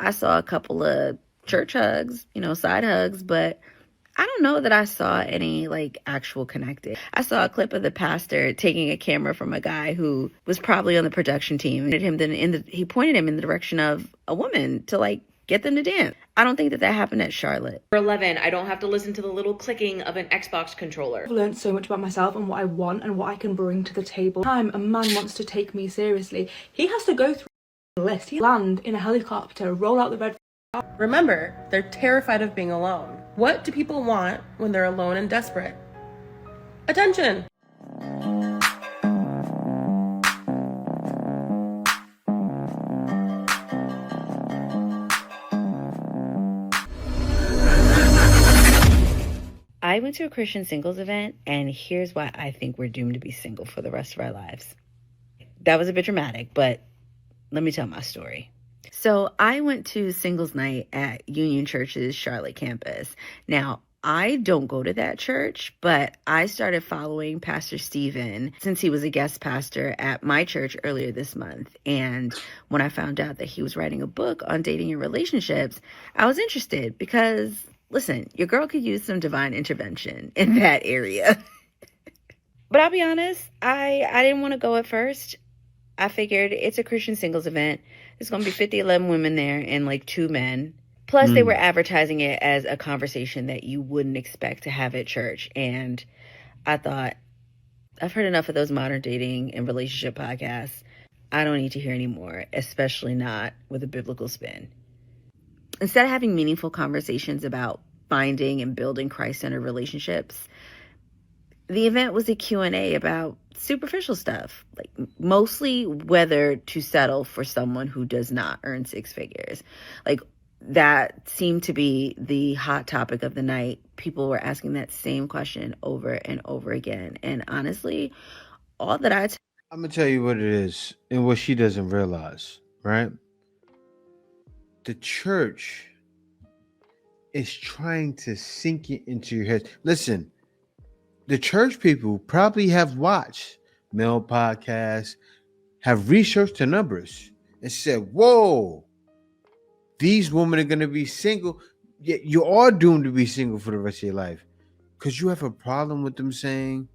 I saw a couple of church hugs, side hugs, but I don't know that I saw any like actual connecting. I saw a clip of the pastor taking a camera from a guy who was probably on the production team, and he pointed him in the direction of a woman to like get them to dance. I don't think that happened at Charlotte. For 11, I don't have to listen to the little clicking of an Xbox controller. I've learned so much about myself and what I want and what I can bring to the table. Time a man wants to take me seriously, he has to go through the list. He land in a helicopter, roll out the red. Remember, they're terrified of being alone. What do people want when they're alone and desperate? Attention! I went to a Christian singles event, and here's why I think we're doomed to be single for the rest of our lives. That was a bit dramatic, but let me tell my story. So I went to singles night at Union Church's Charlotte campus. Now, I don't go to that church, but I started following Pastor Stephen since he was a guest pastor at my church earlier this month. And when I found out that he was writing a book on dating and relationships, I was interested because, listen, your girl could use some divine intervention in that area. But I'll be honest, I didn't want to go at first. I figured it's a Christian singles event. There's going to be 11 women there and like 2 men. Plus, they were advertising it as a conversation that you wouldn't expect to have at church. And I thought, I've heard enough of those modern dating and relationship podcasts. I don't need to hear any more, especially not with a biblical spin. Instead of having meaningful conversations about finding and building Christ-centered relationships, the event was a Q&A about superficial stuff, like mostly whether to settle for someone who does not earn 6 figures. Like, that seemed to be the hot topic of the night. People were asking that same question over and over again. And honestly, all that I'm going to tell you what it is and what she doesn't realize, right? The church is trying to sink it into your head. Listen, the church people probably have watched male podcasts, have researched the numbers, and said, whoa, these women are going to be single. You are doomed to be single for the rest of your life. Because you have a problem with them saying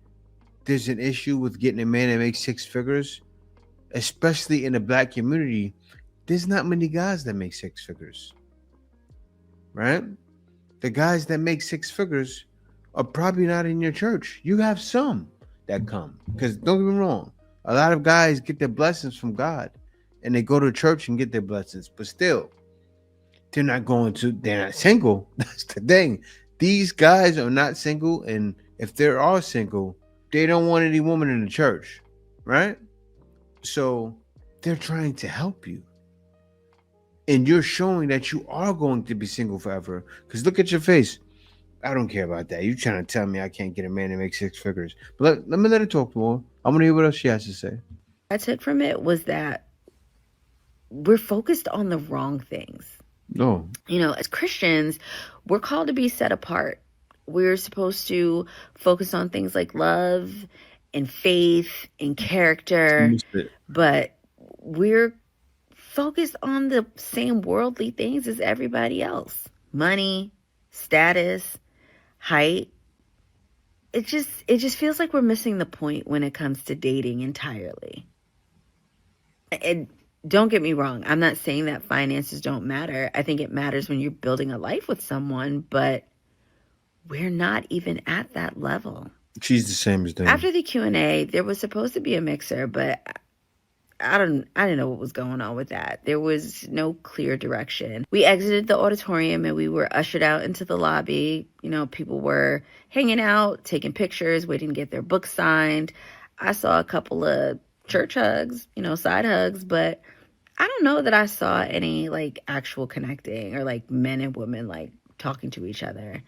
there's an issue with getting a man that makes 6 figures, especially in the black community. There's not many guys that make 6 figures, right? The guys that make 6 figures are probably not in your church. You have some that come, because don't get me wrong, a lot of guys get their blessings from God and they go to church and get their blessings, but still they're not single. That's the thing. These guys are not single, and if they are single, they don't want any woman in the church, right? So they're trying to help you. And you're showing that you are going to be single forever. Because look at your face. I don't care about that. You're trying to tell me I can't get a man that makes 6 figures. But let me let her talk more. I'm going to hear what else she has to say. I took from it was that we're focused on the wrong things. No. As Christians, we're called to be set apart. We're supposed to focus on things like love and faith and character. But we're focused on the same worldly things as everybody else. Money, status, height. It just feels like we're missing the point when it comes to dating entirely. And don't get me wrong, I'm not saying that finances don't matter. I think it matters when you're building a life with someone, but we're not even at that level. She's the same as them. After the Q&A, there was supposed to be a mixer, but I didn't know what was going on with that. There was no clear direction. We exited the auditorium and we were ushered out into the lobby. People were hanging out, taking pictures, waiting to get their books signed. I saw a couple of church hugs, side hugs, but I don't know that I saw any like actual connecting or like men and women like talking to each other.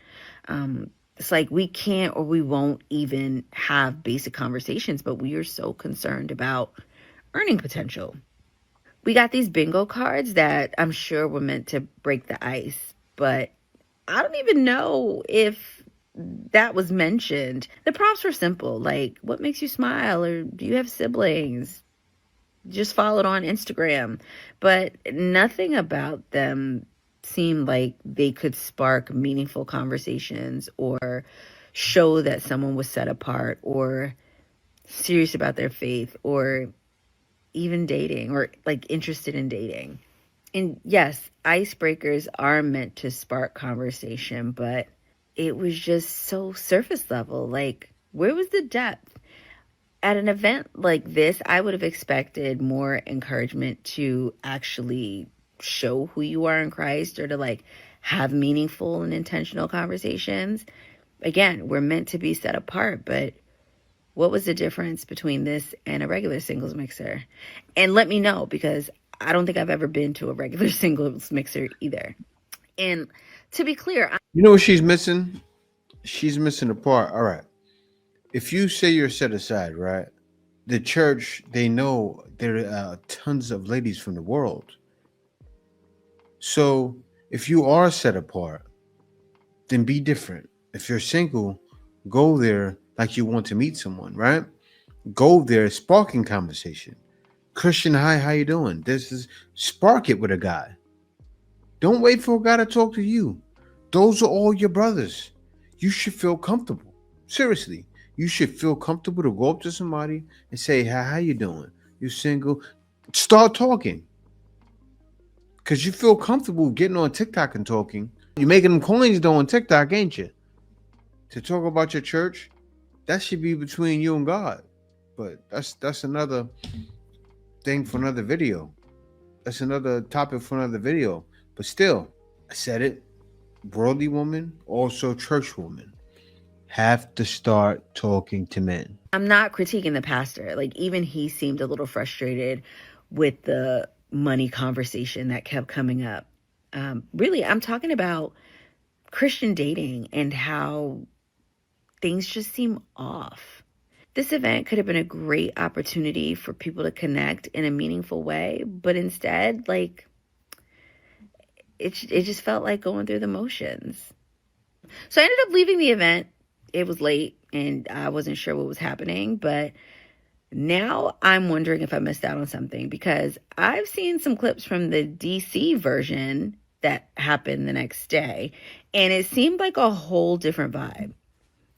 It's like we can't or we won't even have basic conversations, but we are so concerned about earning potential. We got these bingo cards that I'm sure were meant to break the ice, but I don't even know if that was mentioned. The prompts were simple, like what makes you smile, or do you have siblings? just followed on Instagram, but nothing about them seemed like they could spark meaningful conversations or show that someone was set apart or serious about their faith or even dating or like interested in dating. And yes, icebreakers are meant to spark conversation, but it was just so surface level. Like, where was the depth? At an event like this, I would have expected more encouragement to actually show who you are in Christ or to like have meaningful and intentional conversations. Again, we're meant to be set apart, but what was the difference between this and a regular singles mixer? And let me know, because I don't think I've ever been to a regular singles mixer either. And to be clear, You know what she's missing? She's missing a part. All right. If you say you're set aside, right? The church, they know there are tons of ladies from the world. So if you are set apart, then be different. If you're single, go there like you want to meet someone, right? Go there, sparking conversation. Christian, hi, how you doing? This is spark it with a guy. Don't wait for a guy to talk to you. Those are all your brothers. You should feel comfortable. Seriously, you should feel comfortable to go up to somebody and say, "Hi, how you doing? You single?" Start talking. Because you feel comfortable getting on TikTok and talking. You're making them coins though on TikTok, ain't you? To talk about your church, that should be between you and God. But that's another thing for another video. That's another topic for another video. But still, I said it. Worldly woman, also church woman, have to start talking to men. I'm not critiquing the pastor. Like, even he seemed a little frustrated with the money conversation that kept coming up. Really, I'm talking about Christian dating and how things just seem off. This event could have been a great opportunity for people to connect in a meaningful way, but instead, like, it just felt like going through the motions. So I ended up leaving the event. It was late and I wasn't sure what was happening, but now I'm wondering if I missed out on something, because I've seen some clips from the DC version that happened the next day, and it seemed like a whole different vibe.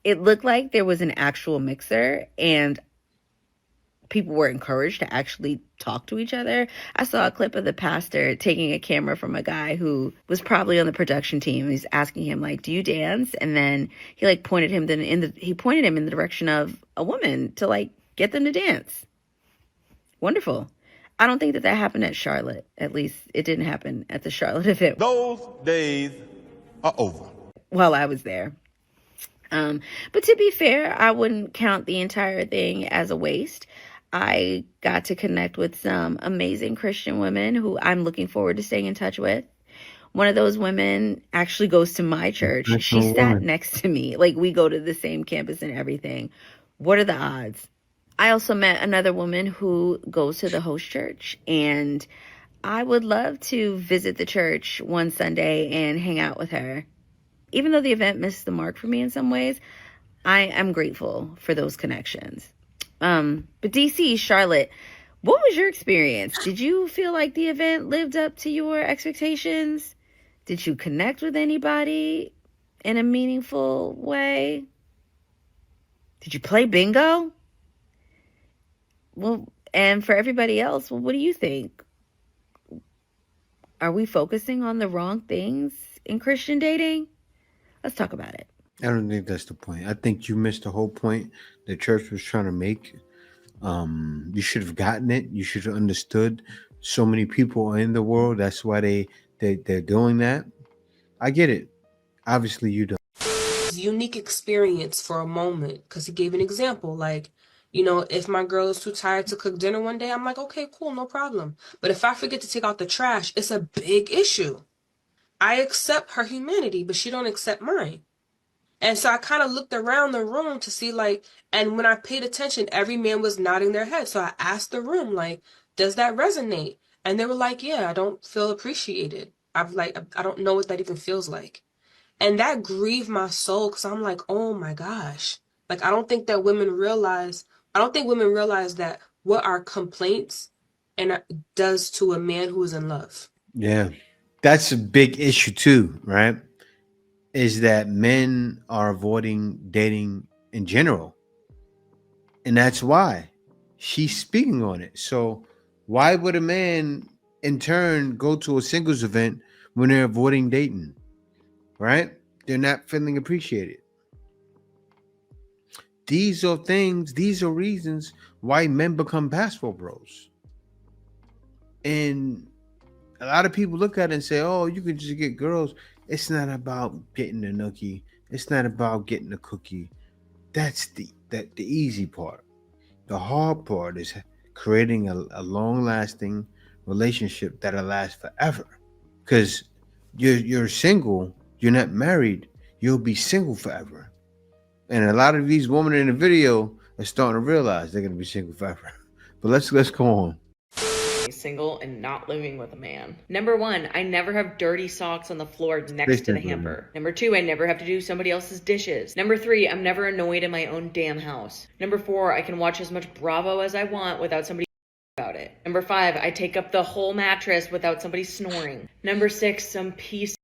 It looked like there was an actual mixer and people were encouraged to actually talk to each other. I saw a clip of the pastor taking a camera from a guy who was probably on the production team. He's asking him, like, "Do you dance?" And then he like pointed him he pointed him in the direction of a woman to like get them to dance. Wonderful. I don't think that happened at Charlotte. At least it didn't happen at the Charlotte event. Those days are over. While I was there. But to be fair, I wouldn't count the entire thing as a waste. I got to connect with some amazing Christian women who I'm looking forward to staying in touch with. One of those women actually goes to my church. She sat next to me. Like, we go to the same campus and everything. What are the odds? I also met another woman who goes to the host church, and I would love to visit the church one Sunday and hang out with her. Even though the event missed the mark for me in some ways, I am grateful for those connections. But DC, Charlotte, what was your experience? Did you feel like the event lived up to your expectations? Did you connect with anybody in a meaningful way? Did you play bingo? Well, and for everybody else, well, what do you think? Are we focusing on the wrong things in Christian dating? Let's talk about it. I don't think that's the point. I think you missed the whole point the church was trying to make. You should have gotten it. You should have understood. So many people are in the world. That's why they're doing that. I get it. Obviously, you don't. Unique experience for a moment, because he gave an example, like, you know, if my girl is too tired to cook dinner one day, I'm like, okay, cool, no problem. But if I forget to take out the trash, it's a big issue. I accept her humanity, but she don't accept mine. And so I kind of looked around the room to see, like, and when I paid attention, every man was nodding their head. So I asked the room, like, does that resonate? And they were like, yeah, I don't feel appreciated. I don't know what that even feels like. And that grieved my soul, because I'm like, oh my gosh. Like, I don't think women realize that what our complaints and does to a man who's in love. Yeah. That's a big issue too, right? Is that men are avoiding dating in general. And that's why she's speaking on it. So why would a man in turn go to a singles event when they're avoiding dating? Right? They're not feeling appreciated. These are reasons why men become basketball bros. And a lot of people look at it and say, oh, you can just get girls. It's not about getting the nookie. It's not about getting the cookie. That's the easy part. The hard part is creating a long-lasting relationship that'll last forever. Because you're single, you're not married, you'll be single forever. And a lot of these women in the video are starting to realize they're gonna be single forever. But let's go on. Single and not living with a man. Number 1, I never have dirty socks on the floor next to the hamper. Number 2, I never have to do somebody else's dishes. Number 3, I'm never annoyed in my own damn house. Number 4, I can watch as much Bravo as I want without somebody about it. Number 5, I take up the whole mattress without somebody snoring. Number 6, some peace,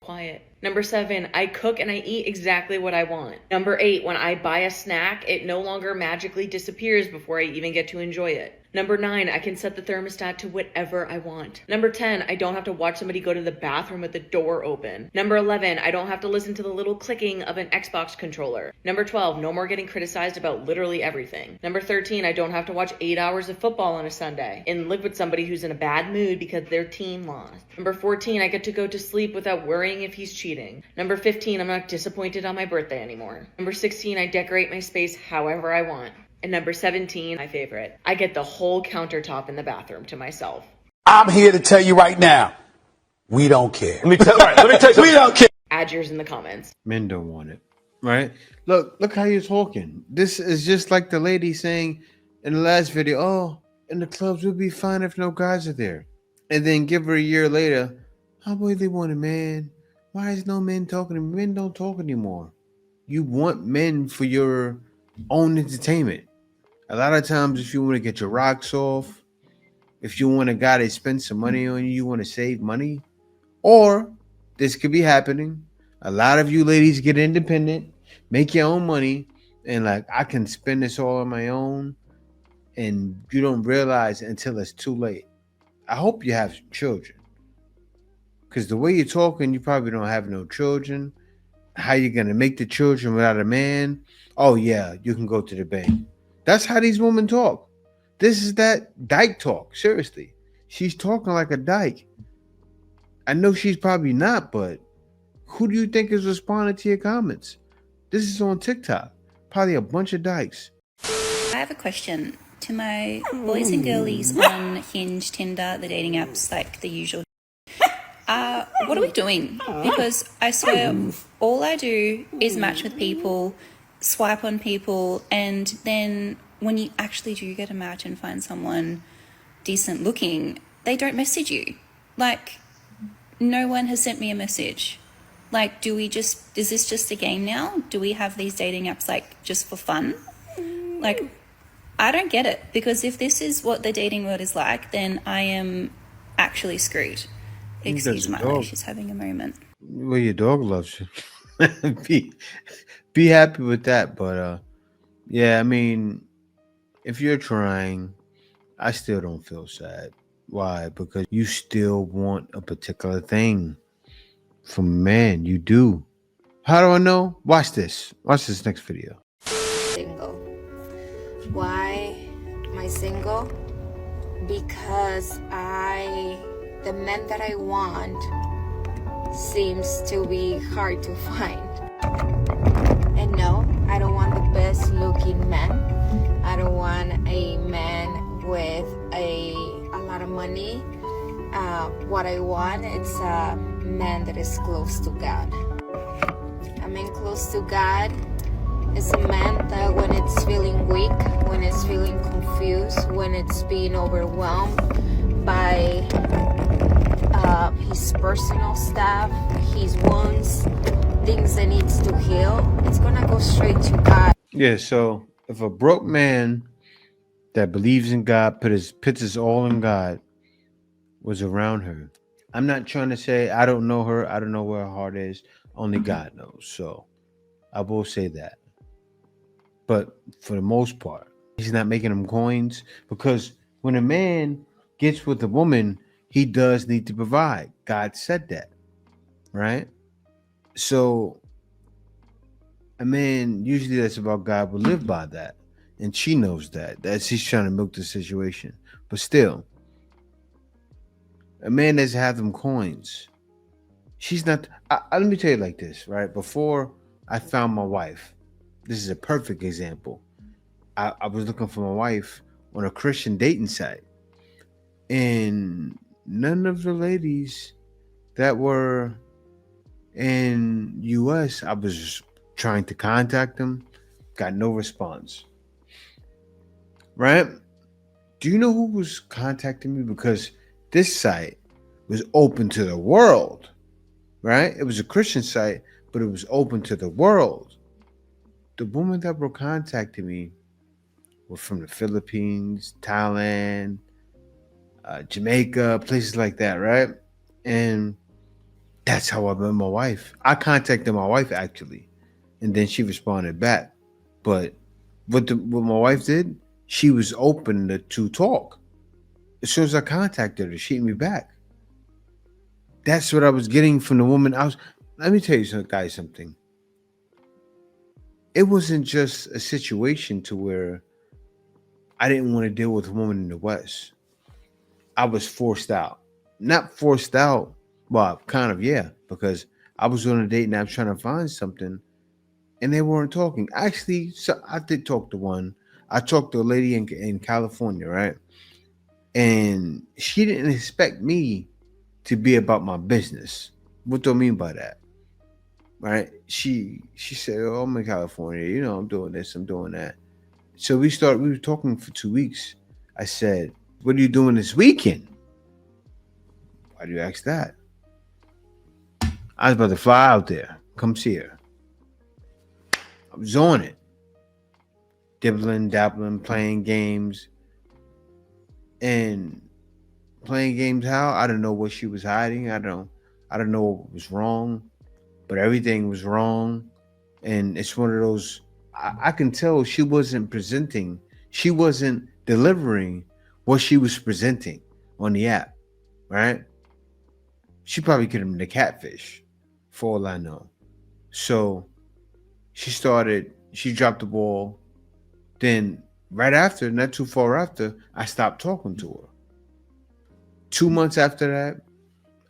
quiet. Number 7, I cook and I eat exactly what I want. Number 8, when I buy a snack, it no longer magically disappears before I even get to enjoy it. Number 9, I can set the thermostat to whatever I want. Number 10, I don't have to watch somebody go to the bathroom with the door open. Number 11, I don't have to listen to the little clicking of an Xbox controller. Number 12, no more getting criticized about literally everything. Number 13, I don't have to watch 8 hours of football on a Sunday and live with somebody who's in a bad mood because their team lost. Number 14, I get to go to sleep without worrying if he's cheating. Number 15, I'm not disappointed on my birthday anymore. Number 16, I decorate my space however I want. And number 17, my favorite, I get the whole countertop in the bathroom to myself. I'm here to tell you right now, we don't care. Let me tell you. We don't care. Add yours in the comments. Men don't want it, right? Look how you're talking. This is just like the lady saying in the last video, oh, in the clubs would be fine if no guys are there. And then give her a year later, how boy they want a man? Why is no men talking to me? Men don't talk anymore. You want men for your own entertainment. A lot of times, if you want to get your rocks off, if you want a guy to spend some money on you, you want to save money, or this could be happening. A lot of you ladies get independent, make your own money, and like, I can spend this all on my own, and you don't realize until it's too late. I hope you have children, because the way you're talking, you probably don't have no children. How you gonna make the children without a man? Oh yeah, you can go to the bank. That's how these women talk. This is that dyke talk. Seriously. She's talking like a dyke. I know she's probably not, but who do you think is responding to your comments? This is on TikTok. Probably a bunch of dykes. I have a question to my boys and girlies on Hinge, Tinder, the dating apps, like the usual. What are we doing? Because I swear all I do is match with people, swipe on people, and then when you actually do get a match and find someone decent looking, they don't message you. Like, no one has sent me a message. Like, is this just a game now? Do we have these dating apps like just for fun? Like, I don't get it, because if this is what the dating world is like, then I am actually screwed. Excuse my wife, she's having a moment. Well, your dog loves you. be happy with that. But yeah, I mean, if you're trying, I still don't feel sad. Why? Because you still want a particular thing from a man. You do. How do I know? Watch this. Watch this next video. Single. Why am I single? Because the man that I want seems to be hard to find. And no, I don't want the best looking man. I don't want a man with a lot of money. What I want is a man that is close to God. A man close to God is a man that when it's feeling weak, when it's feeling confused, when it's being overwhelmed by his personal stuff, his wounds, things that needs to heal, it's gonna go straight to God. Yeah, so if a broke man that believes in God, puts his all in God, was around her. I'm not trying to say I don't know her. I don't know where her heart is. Only God knows. So I will say that. But for the most part, he's not making them coins, because when a man gets with a woman, he does need to provide. God said that, right? So a man, usually that's about God, will live by that. And she knows that. That's he's trying to milk the situation. But still, a man doesn't have them coins. She's not. Let me tell you like this, right? Before I found my wife, this is a perfect example. I was looking for my wife on a Christian dating site, and none of the ladies that were in US, I was trying to contact them, got no response. Right? Do you know who was contacting me? Because this site was open to the world, right? It was a Christian site, but it was open to the world. The women that were contacting me were from the Philippines, Thailand, Jamaica, places like that, right? And that's how I met my wife. I contacted my wife actually, and then she responded back. But what my wife did, she was open to talk. As soon as I contacted her, she hit me back. That's what I was getting from the woman. Let me tell you guys something. It wasn't just a situation to where I didn't want to deal with a woman in the West. I was forced out. Not forced out, well, kind of, yeah, because I was on a date and I was trying to find something and they weren't talking. Actually, so I did talk to one. I talked to a lady in California, right? And she didn't expect me to be about my business. What do I mean by that? Right? She said, "Oh, I'm in California. You know, I'm doing this, I'm doing that." So we were talking for 2 weeks. I said, "What are you doing this weekend?" Why do you ask that? I was about to fly out there. Come see her. I was on it. Dibbling, dabbling, playing games. And playing games how? I don't know what she was hiding. I don't know what was wrong. But everything was wrong. And it's one of those, I can tell she wasn't presenting. She wasn't delivering what she was presenting on the app, right? She probably could have been a catfish, for all I know. So she dropped the ball. Then right after, not too far after, I stopped talking to her. 2 months after that,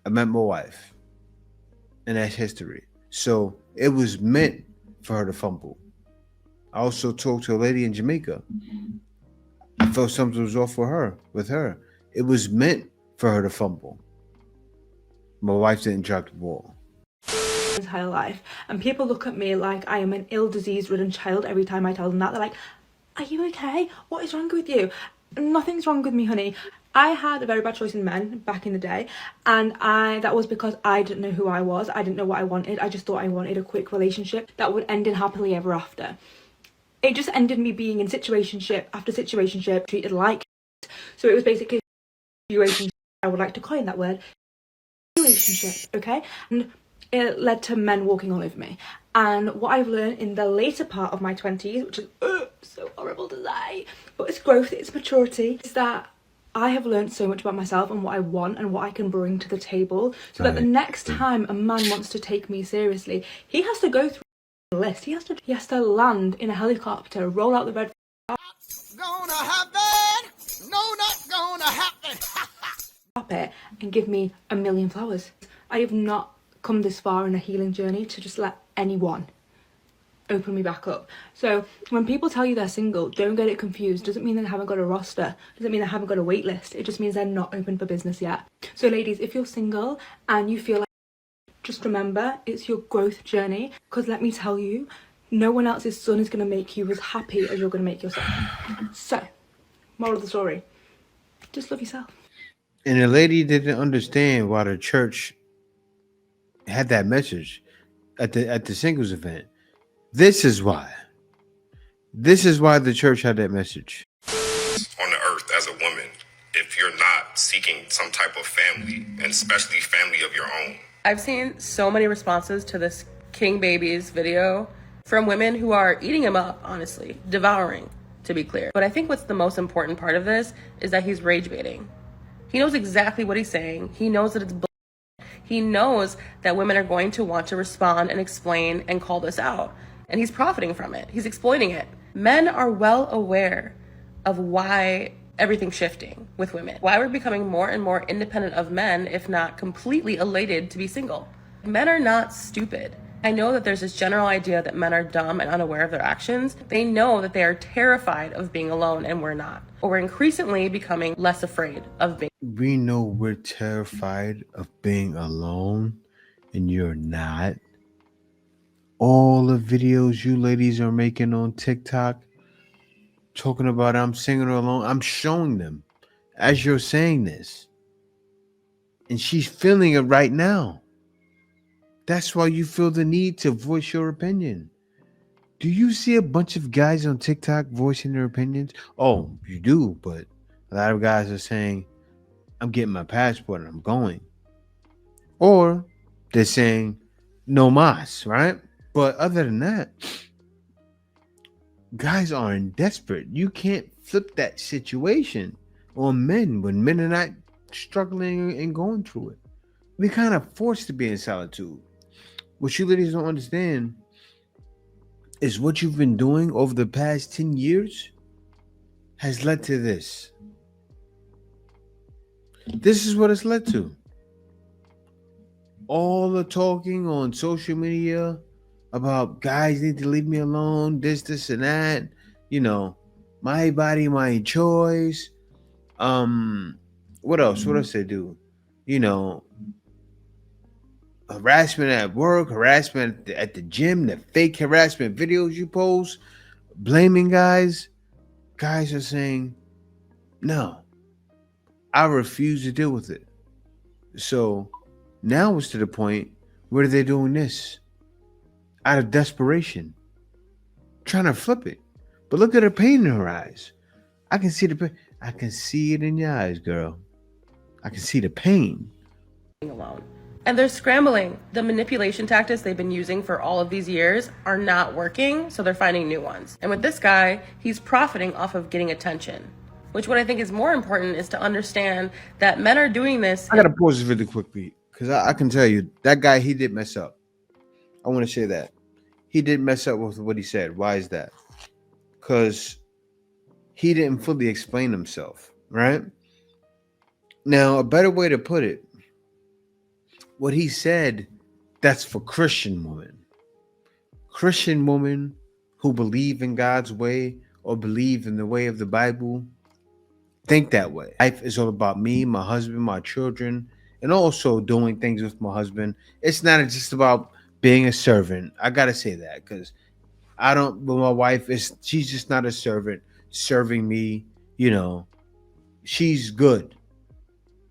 I met my wife. And that's history. So it was meant for her to fumble. I also talked to a lady in Jamaica. I felt something was off with her. It was meant for her to fumble. My wife didn't drop the ball. Entire life, and people look at me like I am an ill disease-ridden child every time I tell them that. They're like, "Are you okay? What is wrong with you?" Nothing's wrong with me, honey. I had a very bad choice in men back in the day, and that was because I didn't know who I was. I didn't know what I wanted. I just thought I wanted a quick relationship that would end in happily ever after. It just ended me being in situationship after situationship, treated like. So it was basically a situation. I would like to coin that word, relationship, okay? And it led to men walking all over me. And what I've learned in the later part of my 20s, which is so horrible to say, but it's growth, it's maturity, is that I have learned so much about myself and what I want and what I can bring to the table, so that the next time a man wants to take me seriously, he has to go through a list. He has to land in a helicopter, roll out the red Gonna happen. No, not gonna happen. carpet, and give me a million flowers. I have not come this far in a healing journey to just let anyone open me back up. So when people tell you they're single, don't get it confused. Doesn't mean they haven't got a roster, doesn't mean they haven't got a wait list. It just means they're not open for business yet. So ladies, if you're single and you feel like, just remember, it's your growth journey, because let me tell you, no one else's son is going to make you as happy as you're going to make yourself. So moral of the story, just love yourself. And the lady didn't understand why the church had that message at the singles event. This is why the church had that message. existence on the earth as a woman if you're not seeking some type of family, and especially family of your own. I've seen so many responses to this King Babies video from women who are eating him up, honestly, devouring, to be clear. But I think what's the most important part of this is that he's rage baiting. He knows exactly what he's saying. He knows that it's bullshit. He knows that women are going to want to respond and explain and call this out. And he's profiting from it. He's exploiting it. Men are well aware of why everything's shifting with women, why we're becoming more and more independent of men, if not completely elated to be single. Men are not stupid. I know that there's this general idea that men are dumb and unaware of their actions. They know that they are terrified of being alone, and we're not. Or we're increasingly becoming less afraid of being. We know we're terrified of being alone, and you're not. All the videos you ladies are making on TikTok talking about I'm single or alone, I'm showing them as you're saying this. And she's feeling it right now. That's why you feel the need to voice your opinion. Do you see a bunch of guys on TikTok voicing their opinions? Oh, you do, but a lot of guys are saying, I'm getting my passport and I'm going. Or they're saying, no mas, right? But other than that, guys aren't desperate. You can't flip that situation on men when men are not struggling and going through it. We kind of forced to be in solitude. What you ladies don't understand is what you've been doing over the past 10 years has led to this. This is what it's led to. All the talking on social media about guys need to leave me alone, this, and that. You know, my body, my choice. What else? What else they do? You know, harassment at work, harassment at the gym, the fake harassment videos you post, blaming guys. Guys are saying, no, I refuse to deal with it. So now it's to the point where they're doing this out of desperation, trying to flip it. But look at her pain in her eyes. I can see the pain. I can see it in your eyes, girl. I can see the pain. Alone. And they're scrambling. The manipulation tactics they've been using for all of these years are not working, so they're finding new ones. And with this guy, he's profiting off of getting attention, which what I think is more important is to understand that men are doing this. I got to pause this really quickly because I can tell you that guy, he did mess up. I want to say that. He did mess up with what he said. Why is that? Because he didn't fully explain himself, right? Now, a better way to put it, what he said, that's for Christian women. Christian women who believe in God's way or believe in the way of the Bible, think that way. Life is all about me, my husband, my children, and also doing things with my husband. It's not just about being a servant. I got to say that because but my wife, she's just not a servant serving me, you know, she's good.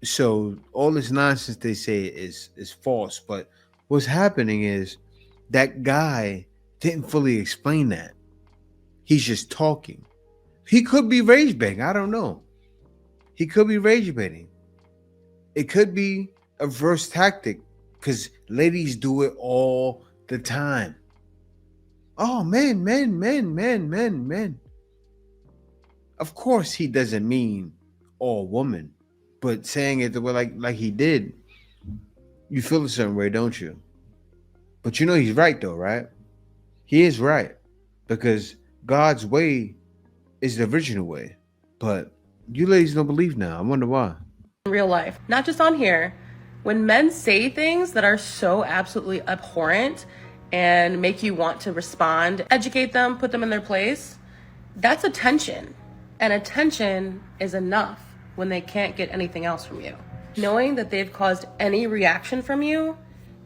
So all this nonsense they say is false. But what's happening is that guy didn't fully explain that. He's just talking. He could be rage baiting. I don't know. He could be rage baiting. It could be a reverse tactic because ladies do it all the time. Oh, men. Of course, he doesn't mean all women. But saying it the way like he did, you feel a certain way, don't you? But you know he's right though, right? He is right. Because God's way is the original way. But you ladies don't believe now. I wonder why. In real life, not just on here. When men say things that are so absolutely abhorrent and make you want to respond, educate them, put them in their place, that's attention. And attention is enough when they can't get anything else from you. Knowing that they've caused any reaction from you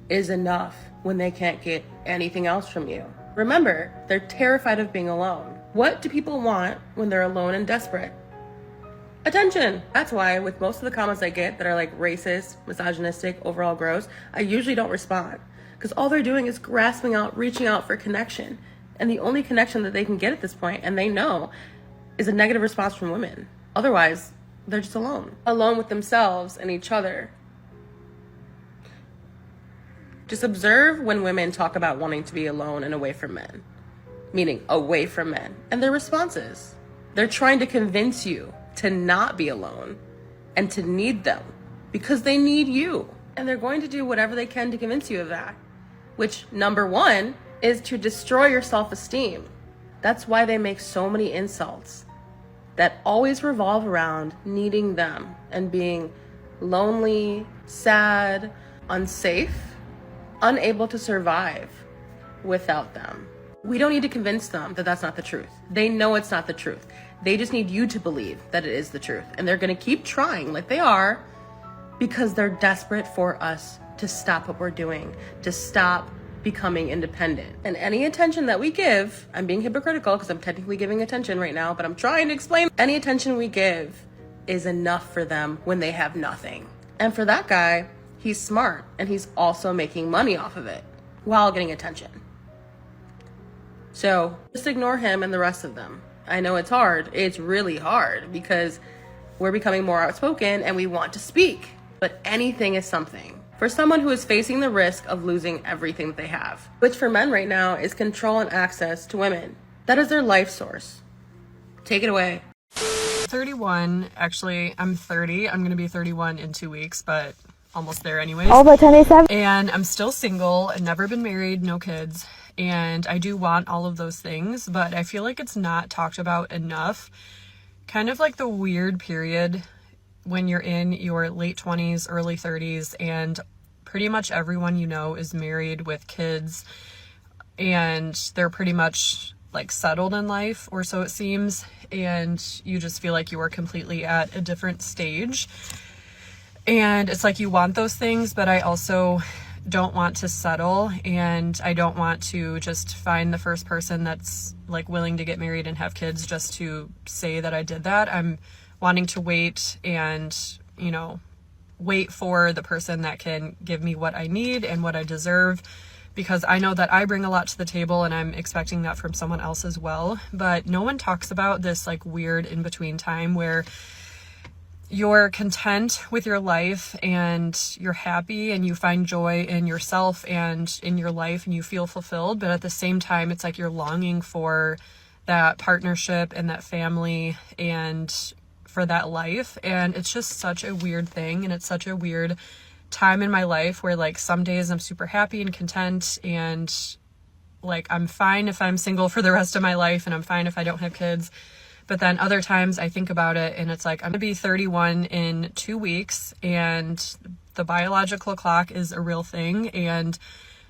is enough when they can't get anything else from you. Remember, they're terrified of being alone. What do people want when they're alone and desperate? Attention. That's why with most of the comments I get that are like racist, misogynistic, overall gross, I usually don't respond. Because all they're doing is grasping out, reaching out for connection. And the only connection that they can get at this point, and they know, is a negative response from women. Otherwise, they're just alone with themselves and each other. Just observe when women talk about wanting to be alone and away from men, meaning away from men, and their responses. They're trying to convince you to not be alone and to need them because they need you. And they're going to do whatever they can to convince you of that, which, number one, is to destroy your self-esteem. That's why they make so many insults that always revolve around needing them and being lonely, sad, unsafe, unable to survive without them. We don't need to convince them that that's not the truth. They know it's not the truth. They just need you to believe that it is the truth. And they're going to keep trying like they are because they're desperate for us to stop what we're doing, to stop becoming independent. And any attention that we give, I'm being hypocritical because I'm technically giving attention right now, but I'm trying to explain, any attention we give is enough for them when they have nothing. And for that guy, he's smart and he's also making money off of it while getting attention. So just ignore him and the rest of them. I know it's hard. It's really hard because we're becoming more outspoken and we want to speak, but anything is something. For someone who is facing the risk of losing everything that they have, which for men right now is control and access to women. That is their life source. Take it away. 31. Actually, I'm 30. I'm going to be 31 in 2 weeks, but almost there anyways. All but 10 And I'm still single and never been married, no kids. And I do want all of those things, but I feel like it's not talked about enough. Kind of like the weird period when you're in your late 20s, early 30s, and pretty much everyone you know is married with kids, and they're pretty much like settled in life, or so it seems, and you just feel like you are completely at a different stage. And it's like you want those things, but I also don't want to settle, and I don't want to just find the first person that's like willing to get married and have kids just to say that I did that. I'm wanting to wait and, you know, wait for the person that can give me what I need and what I deserve, because I know that I bring a lot to the table and I'm expecting that from someone else as well. But no one talks about this like weird in-between time where you're content with your life and you're happy and you find joy in yourself and in your life and you feel fulfilled, but at the same time it's like you're longing for that partnership and that family and for that life. And it's just such a weird thing, and it's such a weird time in my life where like some days I'm super happy and content and like I'm fine if I'm single for the rest of my life and I'm fine if I don't have kids. But then other times I think about it and it's like I'm gonna be 31 in 2 weeks and the biological clock is a real thing, and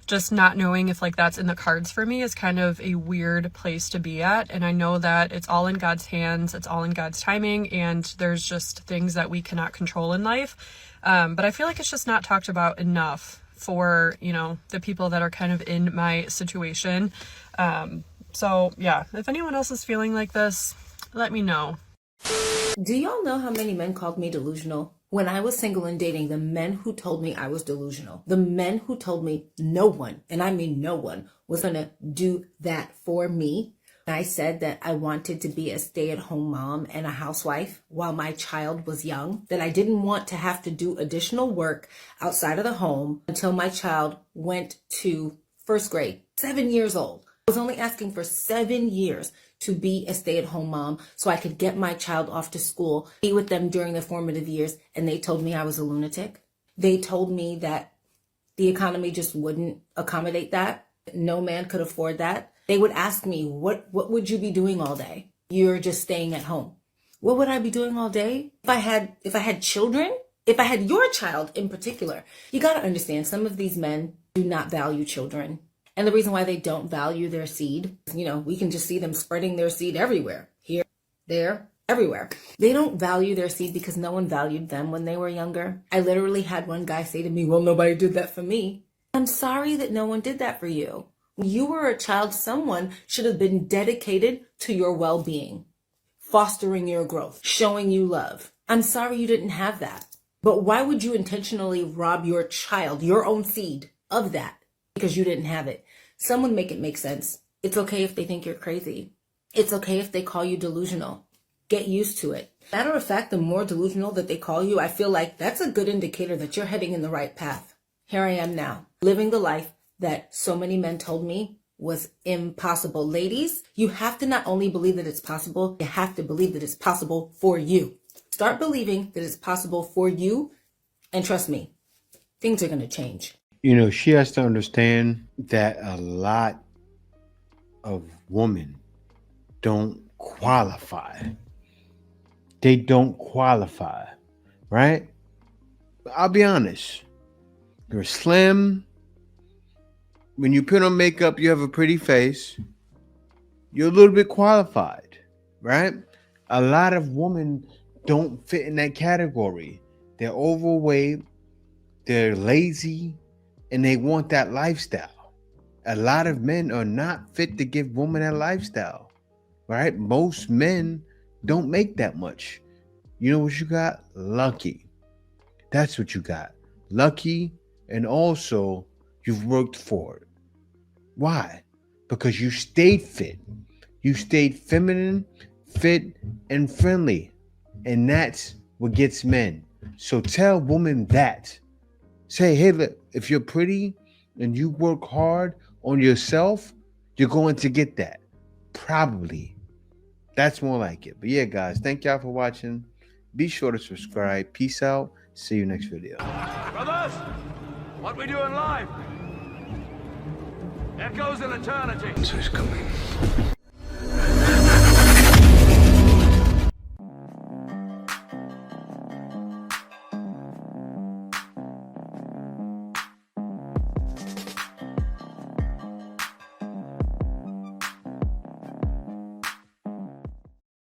just not knowing if like that's in the cards for me is kind of a weird place to be at. And I know that it's all in God's hands, it's all in God's timing, and there's just things that we cannot control in life. But I feel like it's just not talked about enough for, you know, the people that are kind of in my situation. So yeah, if anyone else is feeling like this, let me know. Do y'all know how many men called me delusional? When I was single and dating, the men who told me I was delusional, the men who told me no one, and I mean no one, was going to do that for me. I said that I wanted to be a stay-at-home mom and a housewife while my child was young, that I didn't want to have to do additional work outside of the home until my child went to first grade, 7 years old. I was only asking for 7 years to be a stay-at-home mom so I could get my child off to school, be with them during the formative years, and they told me I was a lunatic. They told me that the economy just wouldn't accommodate that. No man could afford that. They would ask me, what would you be doing all day? You're just staying at home. What would I be doing all day? If I had children, if I had your child in particular, you got to understand some of these men do not value children. And the reason why they don't value their seed, you know, we can just see them spreading their seed everywhere, here, there, everywhere. They don't value their seed because no one valued them when they were younger. I literally had one guy say to me, well, nobody did that for me. I'm sorry that no one did that for you. When you were a child, someone should have been dedicated to your well-being, fostering your growth, showing you love. I'm sorry you didn't have that. But why would you intentionally rob your child, your own seed, of that? Because you didn't have it. Someone make it make sense. It's okay if they think you're crazy. It's okay if they call you delusional. Get used to it. Matter of fact, the more delusional that they call you, I feel like that's a good indicator that you're heading in the right path. Here I am now, living the life that so many men told me was impossible. Ladies, you have to not only believe that it's possible, you have to believe that it's possible for you. Start believing that it's possible for you, and trust me, things are going to change. You know, she has to understand that a lot of women don't qualify. They don't qualify, right? I'll be honest. You're slim. When you put on makeup, you have a pretty face. You're a little bit qualified, right? A lot of women don't fit in that category. They're overweight, they're lazy, and they want that lifestyle. A lot of men are not fit to give women that lifestyle, right? Most men don't make that much. You know what you got? Lucky. That's what you got. Lucky, and also you've worked for it. Why? Because you stayed fit. You stayed feminine, fit, and friendly. And that's what gets men. So tell women that. Say, hey, look, if you're pretty and you work hard on yourself, you're going to get that. Probably. That's more like it. But yeah, guys, thank y'all for watching. Be sure to subscribe. Peace out. See you next video. Brothers, what we doing live? Echoes in eternity. So he's coming.